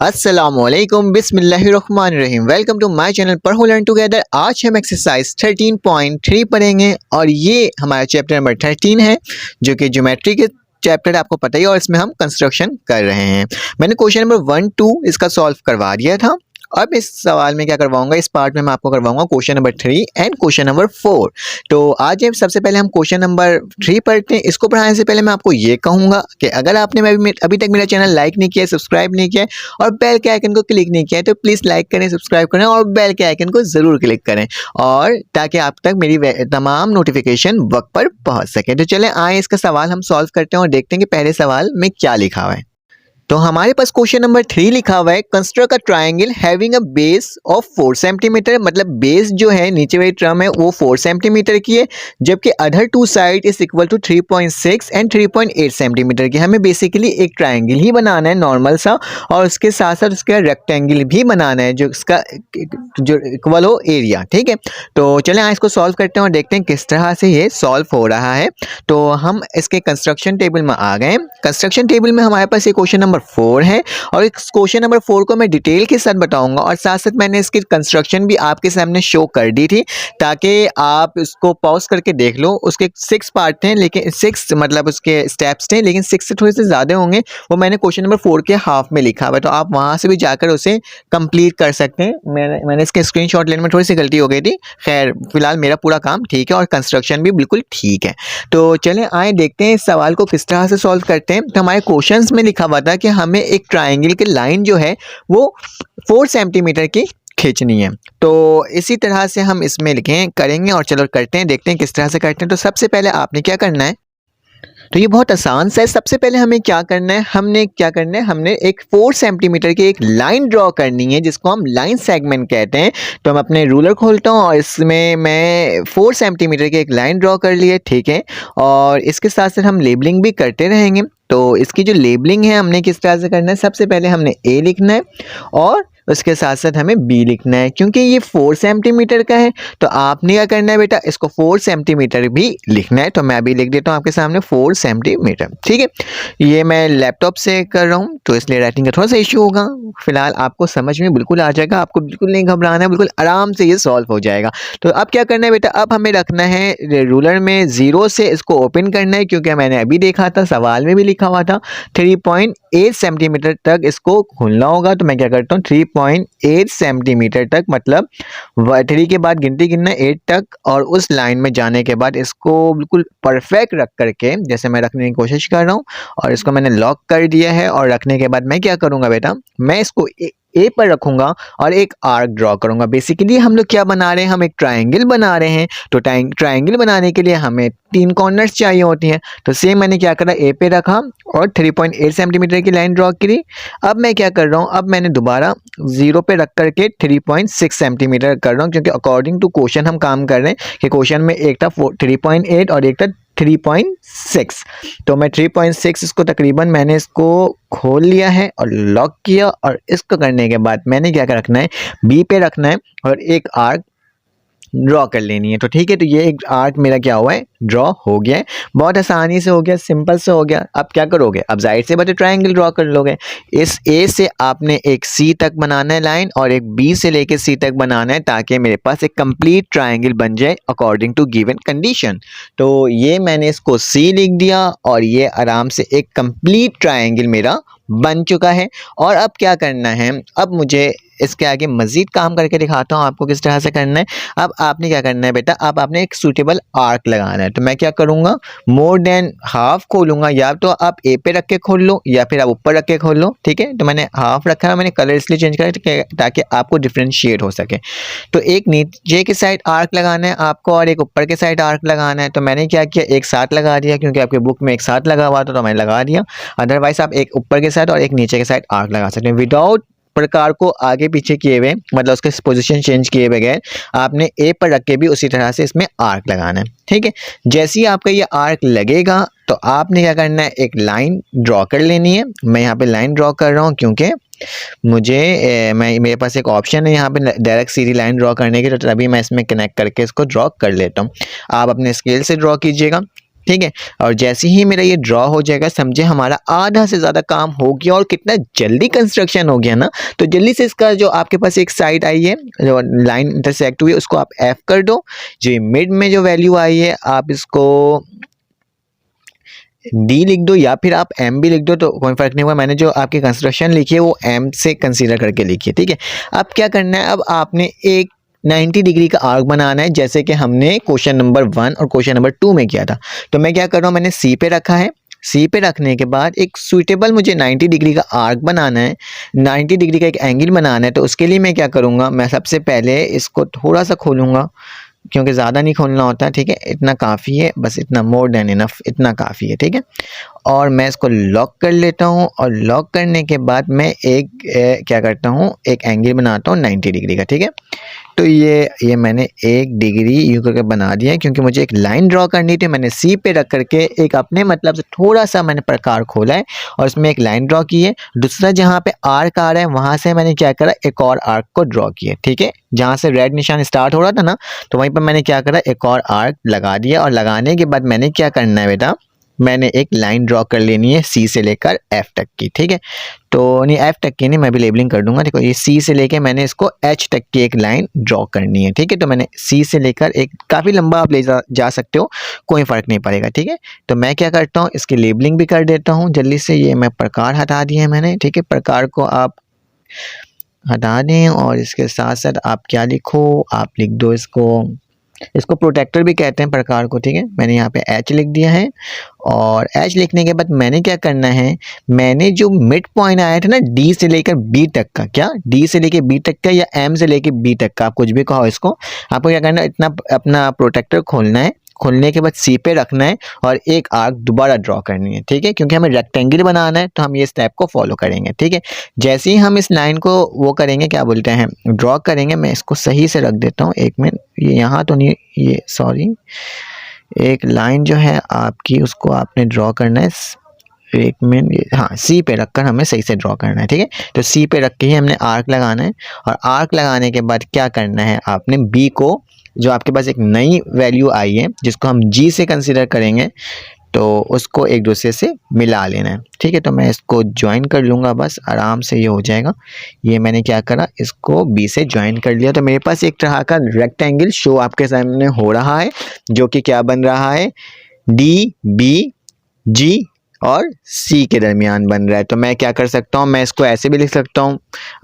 अस्सलामुअलैकुम बिस्मिल्लाहिर्रहमानिर्रहीम। Welcome to my channel पढ़ो लर्न टुगेदर। आज हम एक्सरसाइज 13.3 पढ़ेंगे और ये हमारा चैप्टर नंबर 13 है जो कि ज्योमेट्री के चैप्टर आपको पता ही है और इसमें हम कंस्ट्रक्शन कर रहे हैं। मैंने क्वेश्चन नंबर 1 2 इसका सॉल्व करवा दिया था। अब इस सवाल में क्या करवाऊंगा, इस पार्ट में मैं आपको करवाऊंगा question number 3 and question number 4। तो आज सबसे पहले हम क्वेश्चन नंबर 3 पढ़ते हैं। इसको पढ़ाने से पहले मैं आपको ये कहूंगा कि अगर आपने अभी तक मेरा चैनल लाइक नहीं किया, सब्सक्राइब नहीं किया और बेल के आइकन को क्लिक नहीं किया है तो प्लीज़ लाइक करें, सब्सक्राइब करें और बेल के आइकन को ज़रूर क्लिक करें और ताकि आप तक मेरी तमाम नोटिफिकेशन वक्त पर पहुँच सके। तो चलें आए इसका सवाल हम सॉल्व करते हैं और देखते हैं कि पहले सवाल में क्या लिखा हुआ है। तो हमारे पास क्वेश्चन नंबर 3 लिखा हुआ है, construct a triangle having a base of 4 centimetre. मतलब बेस जो है नीचे वाली टर्म है वो 4 सेंटीमीटर की है, जबकि other two side is equal to 3.6 and 3.8 centimetre की। हमें बेसिकली एक ट्राइंगल ही बनाना है नॉर्मल सा, और उसके साथ साथ उसका रेक्टेंगल भी बनाना है जो इसका जो इक्वल हो एरिया। ठीक है, तो चलें आज इसको सॉल्व करते हैं और देखते हैं किस तरह से ये सॉल्व हो रहा है। तो हम इसके कंस्ट्रक्शन टेबल में आ गए। कंस्ट्रक्शन टेबल में हमारे पास ये क्वेश्चन नंबर 4 है और इस क्वेश्चन नंबर 4 को मैं डिटेल के साथ बताऊंगा और साथ साथ मैंने इसकी कंस्ट्रक्शन भी आपके सामने शो कर दी थी ताकि आप इसको पॉज करके देख लो। उसके 6 पार्ट थे, लेकिन 6 मतलब उसके स्टेप्स थे, लेकिन 6 से थोड़े से ज़्यादा होंगे। वो मैंने क्वेश्चन नंबर 4 के हाफ में लिखा हुआ है, तो आप वहाँ से भी जाकर उसे कंप्लीट कर सकते हैं। मैंने इसके स्क्रीनशॉट लेने में थोड़ी सी गलती हो गई थी। खैर फिलहाल मेरा पूरा काम ठीक है और कंस्ट्रक्शन भी बिल्कुल ठीक है। तो चलें आए देखते हैं इस सवाल को किस तरह से सॉल्व करते हैं। तो हमारे क्वेश्चंस में लिखा हुआ था कि हमें एक ट्राइंगल की लाइन जो है वो 4 सेंटीमीटर की खींचनी है। तो इसी तरह से हम इसमें लिखें करेंगे और चलो करते हैं, देखते हैं किस तरह से करते हैं। तो सबसे पहले आपने क्या करना है, तो ये बहुत आसान सा है। सबसे पहले हमें क्या करना है, हमने एक 4 सेंटीमीटर की एक लाइन ड्रॉ करनी है जिसको हम लाइन सेगमेंट कहते हैं। तो हम अपने रूलर खोलता हूँ और इसमें मैं 4 सेंटीमीटर की एक लाइन ड्रॉ कर ली है। ठीक है, और इसके साथ साथ हम लेबलिंग भी करते रहेंगे। तो इसकी जो लेबलिंग है हमने किस तरह से करना है, सबसे पहले हमने ए लिखना है और उसके साथ साथ हमें बी लिखना है। क्योंकि ये 4 सेंटीमीटर का है तो आपने क्या करना है बेटा, इसको 4 सेंटीमीटर भी लिखना है। तो मैं अभी लिख देता हूँ आपके सामने 4 सेंटीमीटर। ठीक है, ये मैं लैपटॉप से कर रहा हूँ तो इसलिए राइटिंग का थोड़ा सा इशू होगा। फिलहाल आपको समझ में बिल्कुल आ जाएगा, आपको बिल्कुल नहीं घबराना है, बिल्कुल आराम से ये सॉल्व हो जाएगा। तो अब क्या करना है बेटा, अब हमें रखना है रूलर में 0 से इसको ओपन करना है, क्योंकि मैंने अभी देखा था सवाल में भी लिखा हुआ था 3.8 सेंटीमीटर तक इसको खोलना होगा। तो मैं क्या करता हूँ 3.8 सेंटीमीटर तक, मतलब 3 के बाद गिनती गिनना 8 तक और उस लाइन में जाने के बाद इसको बिल्कुल परफेक्ट रख करके जैसे मैं रखने की कोशिश कर रहा हूँ और इसको मैंने लॉक कर दिया है। और रखने के बाद मैं क्या करूँगा बेटा, मैं इसको ए पर रखूंगा और एक आर्क ड्रॉ करूंगा। बेसिकली हम लोग क्या बना रहे हैं, हम एक ट्राइंगल बना रहे हैं। तो ट्राइंगल बनाने के लिए हमें 3 कॉर्नर्स चाहिए होती हैं। तो सेम मैंने क्या करा, ए पे रखा और 3.8 सेंटीमीटर की लाइन ड्रॉ करी। अब मैं क्या कर रहा हूँ, अब मैंने दोबारा 0 पे रख करके 3.6 सेंटीमीटर कर रहा हूँ, क्योंकि अकॉर्डिंग टू क्वेश्चन हम काम कर रहे हैं कि क्वेश्चन में एक था 3.8 और एक था 3.6। तो मैं 3.6 इसको तकरीबन मैंने इसको खोल लिया है और लॉक किया। और इसको करने के बाद मैंने क्या रखना है, बी पे रखना है और एक आर्क ड्रॉ कर लेनी है। तो ठीक है, तो ये एक आर्क मेरा क्या हुआ है, ड्रॉ हो गया है। बहुत आसानी से हो गया, सिंपल से हो गया। अब क्या करोगे, अब जाहिर से बच्चे ट्रायंगल ड्रॉ कर लोगे। इस ए से आपने एक सी तक बनाना है लाइन और एक बी से लेके सी तक बनाना है, ताकि मेरे पास एक कंप्लीट ट्रायंगल बन जाए अकॉर्डिंग टू गिवन कंडीशन। तो ये मैंने इसको सी लिख दिया और ये आराम से एक कंप्लीट ट्रायंगल मेरा बन चुका है। और अब क्या करना है, अब मुझे इसके आगे मजीद काम करके दिखाता हूँ आपको किस तरह से करना है। अब आपने क्या करना है बेटा, अब आपने एक सूटेबल आर्क लगाना है। तो मैं क्या करूँगा, मोर देन हाफ खोलूँगा, या तो आप ए पे रख के खोल लो या फिर आप ऊपर रख के खोल लो। ठीक है, तो मैंने हाफ रखा है, मैंने कलर इसलिए चेंज करा ताकि आपको डिफ्रेंशिएट हो सके। तो एक नीचे के साइड आर्क लगाना है आपको और एक ऊपर के साइड आर्क लगाना है। तो मैंने क्या किया, एक साथ लगा दिया, क्योंकि आपके बुक में एक साथ लगा हुआ था तो मैंने लगा दिया। अदरवाइज आप एक ऊपर के साइड और एक नीचे के साइड आर्क लगा सकते हैं विदाउट प्रकार को आगे पीछे किए हुए, मतलब उसके पोजीशन चेंज किए बगैर आपने ए पर रख के भी उसी तरह से इसमें आर्क लगाना है। ठीक है, जैसे ही आपका ये आर्क लगेगा तो आपने क्या करना है, एक लाइन ड्रॉ कर लेनी है। मैं यहाँ पे लाइन ड्रॉ कर रहा हूँ क्योंकि मेरे पास एक ऑप्शन है यहाँ पे डायरेक्ट सीधी लाइन ड्रॉ करने की, तो तभी मैं इसमें कनेक्ट करके इसको ड्रॉ कर लेता हूँ। आप अपने स्केल से ड्रॉ कीजिएगा। ठीक है। और जैसे ही मेरा ये ड्रॉ हो जाएगा, समझे हमारा आधा से ज़्यादा काम हो गया और कितना जल्दी कंस्ट्रक्शन हो गया ना। तो जल्दी से इसका जो आपके पास एक साइड आई है, जो लाइन इंटरसेक्ट हुई है, उसको आप एफ कर दो। जो मिड में जो वैल्यू आई है आप इसको डी लिख दो या फिर आप एम भी लिख दो, तो कोई फर्क नहीं हुआ। मैंने जो आपकी कंस्ट्रक्शन लिखी है वो एम से कंसीडर करके लिखी है, ठीक है। अब क्या करना है, अब आपने एक 90 डिग्री का आर्क बनाना है, जैसे कि हमने क्वेश्चन नंबर 1 और क्वेश्चन नंबर 2 में किया था। तो मैं क्या कर रहा हूँ, मैंने सी पे रखा है। सी पे रखने के बाद एक सुइटेबल मुझे 90 डिग्री का आर्क बनाना है, 90 डिग्री का एक एंगल बनाना है। तो उसके लिए मैं क्या करूँगा, मैं सबसे पहले इसको थोड़ा सा खोलूँगा, क्योंकि ज़्यादा नहीं खोलना होता, ठीक है। इतना काफ़ी है, बस इतना, मोर देन इनफ, इतना काफ़ी है, ठीक है। और मैं इसको लॉक कर लेता हूँ और लॉक करने के बाद मैं एक क्या करता हूँ, एक एंगल बनाता हूँ 90 डिग्री का, ठीक है। तो ये मैंने 1 डिग्री यूँ करके बना दिया है, क्योंकि मुझे एक लाइन ड्रॉ करनी थी। मैंने सी पे रख करके एक अपने मतलब से थोड़ा सा मैंने प्रकार खोला है और उसमें एक लाइन ड्रॉ की है। दूसरा जहाँ पे आर्क आ रहा है वहाँ से मैंने क्या करा, एक और आर्क को ड्रॉ किया, ठीक है। जहाँ से रेड निशान स्टार्ट हो रहा था ना, तो वहीं पर मैंने क्या करा, एक और आर्क लगा दिया। और लगाने के बाद मैंने क्या करना है बेटा, मैंने एक लाइन ड्रॉ कर लेनी है सी से लेकर एफ तक की, ठीक है। तो नहीं, एफ तक की नहीं, मैं भी लेबलिंग कर दूंगा। देखो ये सी से लेके मैंने इसको एच तक की एक लाइन ड्रॉ करनी है, ठीक है। तो मैंने सी से लेकर एक काफ़ी लंबा आप ले जा सकते हो, कोई फ़र्क नहीं पड़ेगा, ठीक है। तो मैं क्या करता हूँ, इसकी लेबलिंग भी कर देता हूँ जल्दी से। ये मैं प्रकार हटा दिए हैं मैंने, ठीक है। प्रकार को आप हटा दें और इसके साथ साथ आप क्या लिखो, आप लिख दो इसको प्रोटेक्टर भी कहते हैं प्रकार को, ठीक है। मैंने यहाँ पे एच लिख दिया है और एच लिखने के बाद मैंने क्या करना है, मैंने जो मिड पॉइंट आया था ना डी से लेकर बी तक का, क्या डी से लेकर बी तक का या एम से लेकर बी तक का, आप कुछ भी कहो इसको, आपको क्या करना है, इतना अपना प्रोटेक्टर खोलना है। खोलने के बाद सी पे रखना है और एक आर्क दोबारा ड्रॉ करनी है, ठीक है। क्योंकि हमें रेक्टेंगल बनाना है तो हम ये स्टेप को फॉलो करेंगे, ठीक है। जैसे ही हम इस लाइन को वो करेंगे, क्या बोलते हैं, ड्रॉ करेंगे, मैं इसको सही से रख देता हूँ। एक मिनट, ये यहाँ तो नहीं, ये सॉरी, एक लाइन जो है आपकी उसको आपने ड्रॉ करना है। एक मिनट, हाँ, सी पे रखकर हमें सही से ड्रॉ करना है, ठीक है। तो सी पे रख के ही हमने आर्क लगाना है और आर्क लगाने के बाद क्या करना है, आपने बी को, जो आपके पास एक नई वैल्यू आई है जिसको हम जी से कंसीडर करेंगे, तो उसको एक दूसरे से मिला लेना है, ठीक है। तो मैं इसको ज्वाइन कर लूँगा, बस आराम से ये हो जाएगा। ये मैंने क्या करा, इसको बी से ज्वाइन कर लिया। तो मेरे पास एक तरह का रेक्टेंगल शो आपके सामने हो रहा है, जो कि क्या बन रहा है, डी बी जी और सी के दरमियान बन रहा है। तो मैं क्या कर सकता हूँ, मैं इसको ऐसे भी लिख सकता हूँ,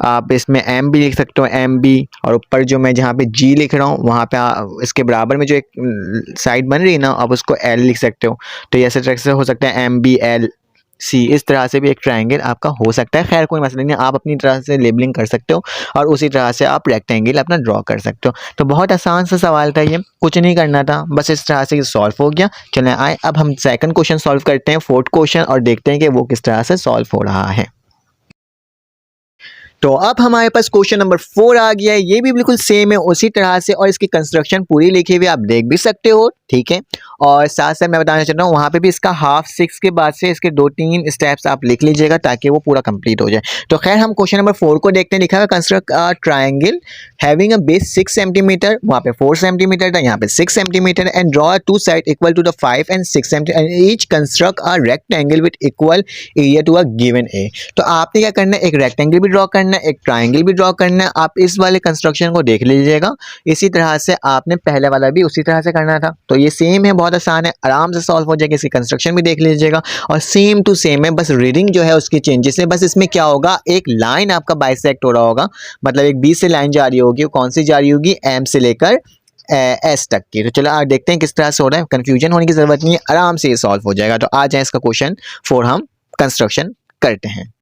आप इसमें एम भी लिख सकते हो, एम बी, और ऊपर जो मैं जहाँ पे जी लिख रहा हूँ वहाँ पे इसके बराबर में जो एक साइड बन रही है ना, आप उसको एल लिख सकते हो। तो ऐसे तरह से हो सकता है एम बी एल सी, इस तरह से भी एक ट्रायंगल आपका हो सकता है। खैर कोई मसला नहीं, आप अपनी तरह से लेबलिंग कर सकते हो और उसी तरह से आप रेक्टेंगल अपना ड्रॉ कर सकते हो। तो बहुत आसान सा सवाल था ये, कुछ नहीं करना था, बस इस तरह से सॉल्व हो गया। चलें आए अब हम सेकंड क्वेश्चन सॉल्व करते हैं, फोर्थ क्वेश्चन, और देखते हैं कि वो किस तरह से सॉल्व हो रहा है। तो अब हमारे पास क्वेश्चन नंबर 4 आ गया है। ये भी बिल्कुल सेम है उसी तरह से, और इसकी कंस्ट्रक्शन पूरी लिखी हुई आप देख भी सकते हो, ठीक है। और साथ साथ मैं बताना चाहता हूँ, वहाँ पे भी इसका हाफ 6 के बाद से इसके 2-3 स्टेप्स आप लिख लीजिएगा ताकि वो पूरा कंप्लीट हो जाए। तो खैर हम क्वेश्चन नंबर 4 को देखते हैं। लिखा हुआ construct a triangle having a base 6 centimetre, वहाँ पे 4 सेंटीमीटर था, यहाँ पे 6 centimetre, and draw two side equal to the 5 and 6 centimetre, and each construct a rectangle with equal area to a given a. तो आपने क्या करना है, एक रेक्टेंगल भी ड्रॉ करना है, एक ट्राइंगल भी ड्रॉ करना है। आप इस वाले कंस्ट्रक्शन को देख लीजिएगा, इसी तरह से आपने पहले वाला भी उसी तरह से करना था। तो ये सेम है, बहुत आसान है, आराम से सॉल्व हो जाएगा। इसकी कंस्ट्रक्शन भी देख लीजिएगा और सेम टू सेम है, बस रीडिंग जो है उसकी चेंजेस है। बस इसमें क्या होगा, एक लाइन आपका बाइसेक्ट हो रहा होगा, मतलब एक बी से लाइन जा रही होगी, कौन सी जा रही होगी, एम से लेकर एस तक की। तो चलो आज देखते हैं किस तरह से हो रहा है, कंफ्यूजन होने की जरूरत नहीं है, आराम से ये सॉल्व हो जाएगा। तो आ जाए इसका क्वेश्चन 4 हम कंस्ट्रक्शन करते हैं।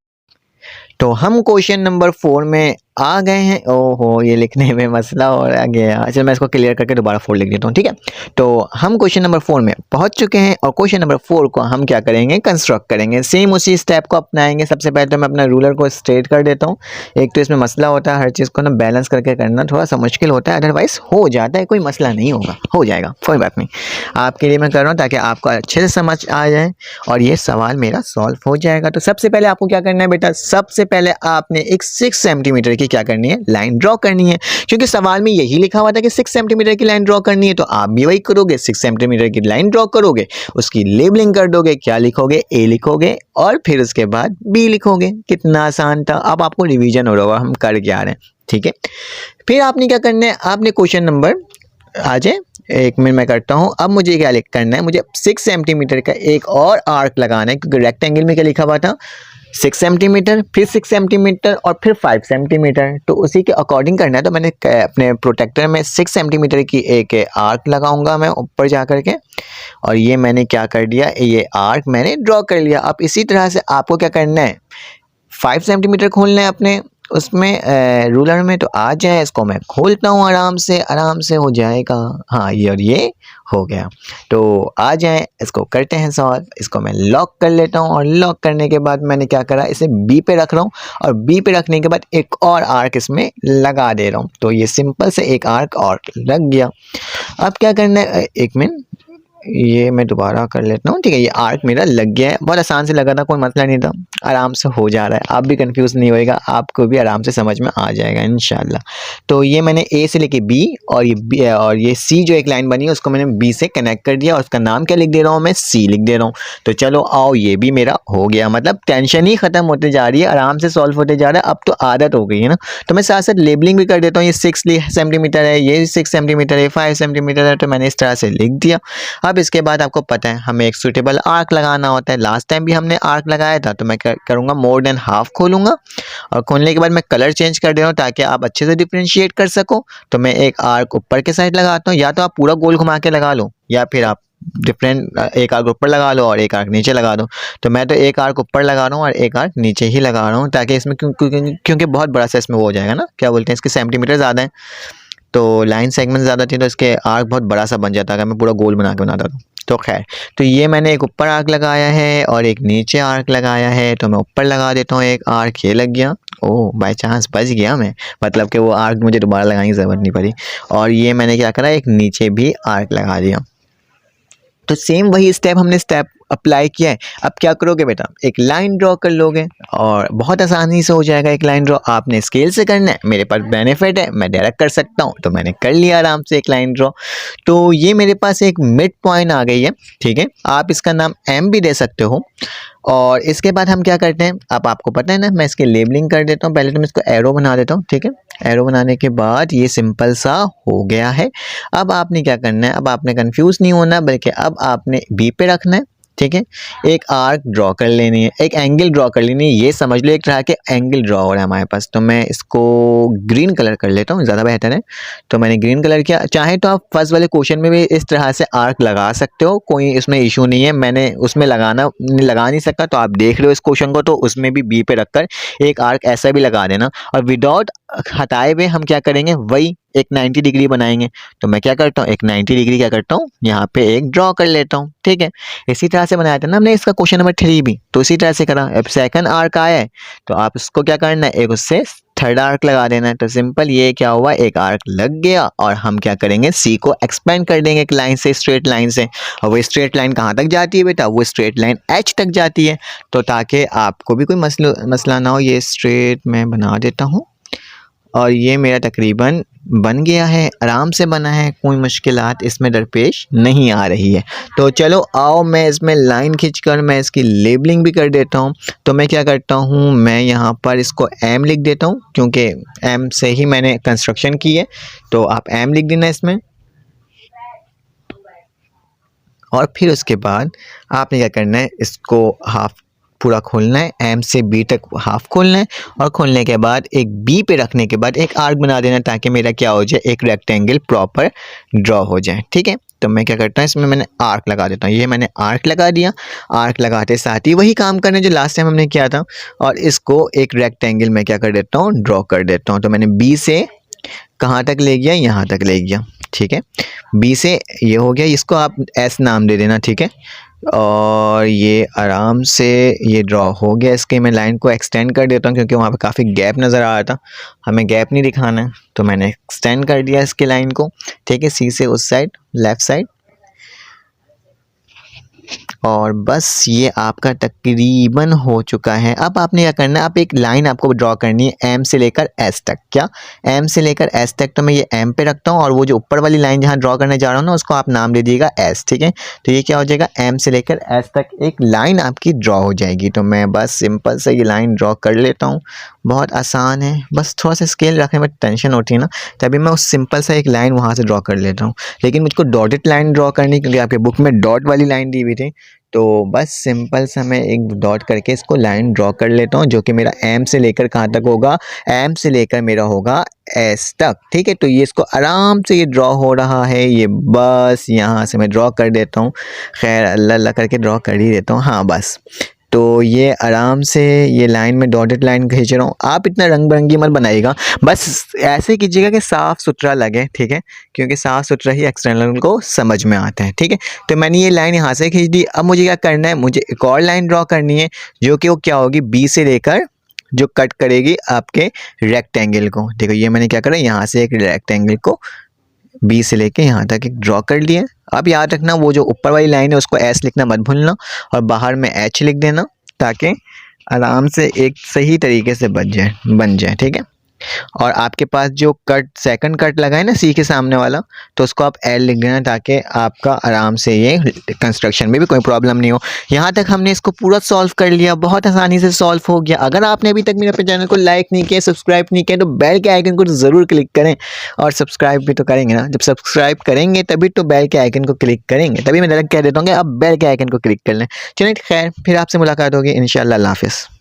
तो हम क्वेश्चन नंबर 4 में आ गए हैं। ओहो, ये लिखने में मसला हो गया। चलो मैं इसको क्लियर करके दोबारा 4 लिख देता हूँ, ठीक है। तो हम क्वेश्चन नंबर 4 में पहुंच चुके हैं और क्वेश्चन नंबर 4 को हम क्या करेंगे, कंस्ट्रक्ट करेंगे। सेम उसी स्टेप को अपनाएंगे। सबसे पहले तो मैं अपना रूलर को स्ट्रेट कर देता हूँ। एक तो इसमें मसला होता है, हर चीज़ को ना बैलेंस करके करना थोड़ा सा मुश्किल होता है, अदरवाइज हो जाता है, कोई मसला नहीं होगा, हो जाएगा, कोई बात नहीं। आपके लिए मैं कर रहा हूँ ताकि आपको अच्छे से समझ आ जाए और ये सवाल मेरा सॉल्व हो जाएगा। तो सबसे पहले आपको क्या करना है बेटा, सबसे पहले आपने एक 6 सेंटीमीटर की की क्या करनी है, लाइन ड्रॉ करनी है। क्योंकि सवाल में यही लिखा हुआ था कि 6 सेंटीमीटर की लाइन ड्रॉ करनी है, तो आप भी वही करोगे, 6 सेंटीमीटर की लाइन ड्रॉ करोगे, उसकी लेबलिंग कर दोगे, क्या लिखोगे, ए लिखोगे और फिर उसके बाद बी लिखोगे। कितना आसान था। अब आपको रिवीजन हो रहा होगा हम कर क्या रहे हैं, ठीक है। फिर आपने क्या करना है, आपने क्वेश्चन नंबर आ जाए, 1 मिनट मैं करता हूँ। अब मुझे क्या करना है, मुझे 6 सेंटीमीटर का एक और आर्क लगाना है, क्योंकि रेक्टेंगल में क्या लिखा हुआ था, 6 सेंटीमीटर, फिर 6 सेंटीमीटर और फिर 5 सेंटीमीटर, तो उसी के अकॉर्डिंग करना है। तो मैंने अपने प्रोटेक्टर में 6 सेंटीमीटर की एक आर्क लगाऊंगा मैं ऊपर जा कर के, और ये मैंने क्या कर दिया, ये आर्क मैंने ड्रॉ कर लिया। अब इसी तरह से आपको क्या करना है, 5 सेंटीमीटर खोलना है अपने उसमें रूलर में। तो आ जाए, इसको मैं खोलता हूँ, आराम से हो जाएगा। हाँ, ये और ये हो गया। तो आ जाए, इसको करते हैं सॉल्व। इसको मैं लॉक कर लेता हूँ, और लॉक करने के बाद मैंने क्या करा, इसे बी पे रख रहा हूँ, और बी पे रखने के बाद एक और आर्क इसमें लगा दे रहा हूँ। तो ये सिंपल से एक आर्क और लग गया। अब क्या करना है, 1 मिनट, ये मैं दोबारा कर लेता हूँ, ठीक है। ये आर्क मेरा लग गया है, बहुत आसान से लगा था, कोई मसला नहीं था, आराम से हो जा रहा है। आप भी कंफ्यूज नहीं होएगा, आपको भी आराम से समझ में आ जाएगा इंशाल्लाह। तो ये मैंने ए से लेके बी, और ये सी जो एक लाइन बनी है उसको मैंने बी से कनेक्ट कर दिया, और उसका नाम क्या लिख दे रहा हूँ, मैं सी लिख दे रहा हूँ। तो चलो आओ, ये भी मेरा हो गया। मतलब टेंशन ही खत्म होते जा रही है, आराम से सॉल्व होते जा रहा है। अब तो आदत हो गई है ना। तो मैं साथ साथ लेबलिंग भी कर देता हूँ। ये 6 सेंटीमीटर है, ये 6 सेंटीमीटर है, 5 सेंटीमीटर है, तो मैंने इस तरह से लिख दिया। अब इसके बाद आपको पता है हमें एक सूटेबल आर्क लगाना होता है। लास्ट टाइम भी हमने आर्क लगाया था, तो मैं करूँगा मोर देन हाफ खोलूँगा, और खोलने के बाद मैं कलर चेंज कर दे रहा हूँ ताकि आप अच्छे से डिफ्रेंशिएट कर सको। तो मैं एक आर्क ऊपर के साइड लगाता हूँ, या तो आप पूरा गोल घुमा के लगा लो, या फिर आप डिफरेंट एक आर्क ऊपर लगा लो और एक आर्क नीचे लगा दो। तो मैं तो एक आर्क ऊपर लगा रहा हूँ और एक आर्क नीचे ही लगा रहा हूँ, ताकि इसमें क्योंकि बहुत बड़ा सा इसमें वो हो जाएगा ना, क्या बोलते हैं, इसके सेंटीमीटर ज़्यादा है, तो लाइन सेगमेंट ज़्यादा थी, तो इसके आर्क बहुत बड़ा सा बन जाता है अगर मैं पूरा गोल बना के बनाता तो खैर। तो ये मैंने एक ऊपर आर्क लगाया है और एक नीचे आर्क लगाया है। तो मैं ऊपर लगा देता हूँ एक आर्क, ये लग गया। ओह, बाय चांस बच गया मैं, मतलब कि वो आर्क मुझे दोबारा लगाने की ज़रूरत नहीं पड़ी। और ये मैंने क्या करा, एक नीचे भी आर्क लगा दिया। तो सेम वही स्टेप अप्लाई किया है। अब क्या करोगे बेटा, एक लाइन ड्रॉ कर लोगे, और बहुत आसानी से हो जाएगा एक लाइन ड्रॉ। आपने स्केल से करना है, मेरे पास बेनिफिट है, मैं डायरेक्ट कर सकता हूँ, तो मैंने कर लिया आराम से एक लाइन ड्रॉ। तो ये मेरे पास एक मिड पॉइंट आ गई है, ठीक है। आप इसका नाम एम भी दे सकते हो। और इसके बाद हम क्या करते हैं, अब आपको पता है ना, मैं इसकी लेबलिंग कर देता हूँ। पहले तो मैं इसको एरो बना देता हूँ, ठीक है। एरो बनाने के बाद ये सिंपल सा हो गया है। अब आपने क्या करना है, अब आपने कंफ्यूज नहीं होना, बल्कि अब आपने बी पे रखना है, ठीक है। एक आर्क ड्रॉ कर लेनी है, एक एंगल ड्रॉ कर लेनी है। ये समझ लो एक तरह के एंगल ड्रॉ हो रहा है हमारे पास। तो मैं इसको ग्रीन कलर कर लेता हूँ, ज़्यादा बेहतर है। तो मैंने ग्रीन कलर किया। चाहे तो आप फर्स्ट वाले क्वेश्चन में भी इस तरह से आर्क लगा सकते हो, कोई इसमें इशू नहीं है। मैंने उसमें लगा नहीं सकता, तो आप देख रहे हो इस क्वेश्चन को, तो उसमें भी बी पे रखकर एक आर्क ऐसा भी लगा देना। और विदाउट हटाए हुए हम क्या करेंगे, वही एक 90 डिग्री बनाएंगे। तो मैं क्या करता हूँ, एक 90 डिग्री क्या करता हूँ, यहाँ पे एक ड्रॉ कर लेता हूँ, ठीक है। इसी तरह से बनाया था ना हमने इसका क्वेश्चन नंबर 3 भी, तो इसी तरह से करा। अब सेकंड आर्क आया है, तो आप इसको क्या करना है, एक उससे थर्ड आर्क लगा देना है। तो सिंपल ये क्या हुआ, एक आर्क लग गया। और हम क्या करेंगे, सी को एक्सपेंड कर देंगे एक लाइन से, स्ट्रेट लाइन से। और वो स्ट्रेट लाइन कहाँ तक जाती है बेटा, वो स्ट्रेट लाइन एच तक जाती है। तो ताकि आपको भी कोई मसला ना हो, ये स्ट्रेट मैं बना देता हूँ। और ये मेरा तकरीबन बन गया है, आराम से बना है, कोई मुश्किलात इसमें दरपेश नहीं आ रही है। तो चलो आओ, मैं इसमें लाइन खींचकर मैं इसकी लेबलिंग भी कर देता हूँ। तो मैं क्या करता हूँ, मैं यहाँ पर इसको एम लिख देता हूँ, क्योंकि एम से ही मैंने कंस्ट्रक्शन की है। तो आप एम लिख देना इसमें। और फिर उसके बाद आपने क्या करना है, इसको हाफ पूरा खोलना है, एम से बी तक हाफ खोलना है। और खोलने के बाद एक बी पे रखने के बाद एक आर्क बना देना, ताकि मेरा क्या हो जाए, एक रेक्टेंगल प्रॉपर ड्रॉ हो जाए, ठीक है। तो मैं क्या करता हूँ, इसमें मैंने आर्क लगा देता हूँ। ये मैंने आर्क लगा दिया। आर्क लगाते साथ ही वही काम करना जो लास्ट टाइम हमने किया था, और इसको एक रेक्टेंगल में क्या कर देता हूँ, ड्रॉ कर देता हूँ। तो मैंने बी से कहाँ तक ले गया, यहाँ तक ले गया, ठीक है। बी से ये हो गया, इसको आप एस नाम दे देना, ठीक है। और ये आराम से ये ड्रॉ हो गया। इसके मैं लाइन को एक्सटेंड कर देता हूँ, क्योंकि वहाँ पे काफ़ी गैप नज़र आ रहा था, हमें गैप नहीं दिखाना है। तो मैंने एक्सटेंड कर दिया इसके लाइन को, ठीक है, सी से उस साइड, लेफ़्ट साइड। और बस ये आपका तकरीबन हो चुका है। अब आपने क्या करना है, आप एक लाइन आपको ड्रॉ करनी है एम से लेकर एस तक। क्या एम से लेकर एस तक, तो मैं ये एम पे रखता हूँ और वो जो ऊपर वाली लाइन जहाँ ड्रॉ करने जा रहा हूँ ना उसको आप नाम दे दीजिएगा एस, ठीक है। तो ये क्या हो जाएगा, एम से लेकर एस तक एक लाइन आपकी ड्रॉ हो जाएगी। तो मैं बस सिंपल से ये लाइन ड्रॉ कर लेता हूँ, बहुत आसान है। बस थोड़ा सा स्केल रखने में टेंशन होती है ना, तभी मैं उस सिंपल सा एक लाइन वहाँ से ड्रॉ कर लेता हूँ। लेकिन मुझको डॉटेड लाइन ड्रॉ करनी, क्योंकि आपके बुक में डॉट वाली लाइन दी हुई थी। तो बस सिंपल सा मैं एक डॉट करके इसको लाइन ड्रॉ कर लेता हूँ, जो कि मेरा एम से लेकर कहाँ तक होगा, एम से लेकर मेरा होगा एस तक, ठीक है। तो ये इसको आराम से ये ड्रॉ हो रहा है, ये बस यहाँ से मैं ड्रॉ कर देता हूँ। खैर अल्लाह अल्लाह करके ड्रॉ कर ही देता हूँ, हाँ बस। तो ये आराम से ये लाइन में डॉटेड लाइन खींच रहा हूँ। आप इतना रंग बिरंगी मत बनाइएगा, बस ऐसे कीजिएगा कि साफ़ सुथरा लगे, ठीक है, क्योंकि साफ़ सुथरा ही एक्सटर्नल को समझ में आता है, ठीक है। तो मैंने ये लाइन यहाँ से खींच दी। अब मुझे क्या करना है, मुझे एक और लाइन ड्रॉ करनी है, जो कि वो क्या होगी, बी से लेकर जो कट करेगी आपके रेक्टेंगल को। देखो ये मैंने क्या करा, यहाँ से एक रेक्टेंगल को बी से लेके यहाँ तक एक ड्रॉ कर लिया। अब याद रखना वो जो ऊपर वाली लाइन है उसको एस लिखना मत भूलना, और बाहर में एच लिख देना, ताकि आराम से एक सही तरीके से बन जाए, ठीक है। और आपके पास जो कट सेकंड कट लगा है ना सी के सामने वाला, तो उसको आप एल लिख देना, ताकि आपका आराम से ये कंस्ट्रक्शन में भी कोई प्रॉब्लम नहीं हो। यहाँ तक हमने इसको पूरा सॉल्व कर लिया, बहुत आसानी से सॉल्व हो गया। अगर आपने अभी तक मेरे अपने चैनल को लाइक नहीं किया, सब्सक्राइब नहीं किया, तो बेल के आइकन को ज़रूर क्लिक करें, और सब्सक्राइब भी तो करेंगे ना। जब सब्सक्राइब करेंगे तभी तो बेल के आइकन को क्लिक करेंगे, तभी मैं डायरेक्ट कह देता हूँ कि आप बेल के आइकन को क्लिक कर लें। चलिए खैर, फिर आपसे मुलाकात होगी इंशाल्लाह। अल्लाह हाफ़िज़।